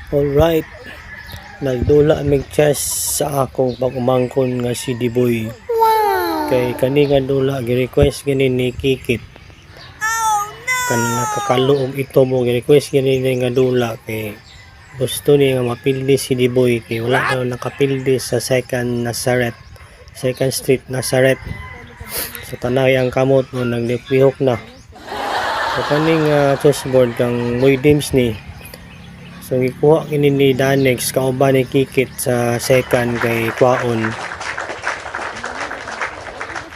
Alright, nagdula mig chess sa akong pag-umangkon nga si Diboy. Kay kani nga dula gi-request gini ni Kikit. Kan nakakaluog ito mo gi-request gini ni nga dula kay gusto ni nga mapildi si Diboy kay wala daw nakapildi sa second street Nazareth. So tanay ang kamot mo nagdipihok na. So kaning chessboard kang Moy Dims ni. So gikuha kini ni Danex kauban ni Kikit sa second kay Kwaon.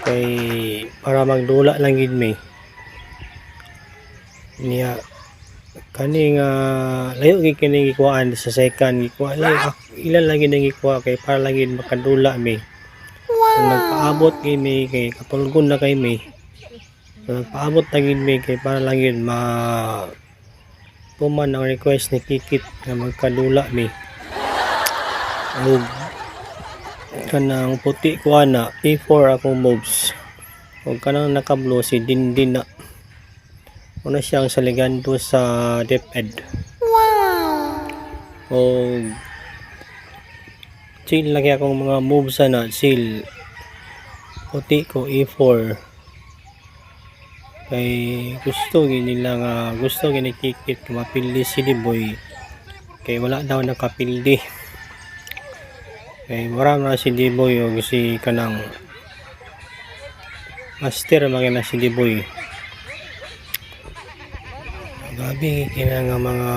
Kay para magdula lang gid mi. Niya kani nga layo gid kini gikuhaan sa second gikuha lang ilan lang gid gikuha kay para lang gid makadula mi. So, nagpaabot gid mi kay kapulgon na kay mi. So nagpaabot na gid mi kay para lang gid tuman ang request ni Kikit na magkadula mi. Kanang puti ko ana A4 akong moves. Ug kanang naka-blue si Dindin na. Una siyang saligando sa DepEd. O chill lagi akong mga moves na chill. Puti ko A4. Kay gusto nila nga gusto gini Kikit mapildi si Diboy kay wala daw nakapildi kay marami na si Diboy o si kanang master magana si Diboy gabi kina nga mga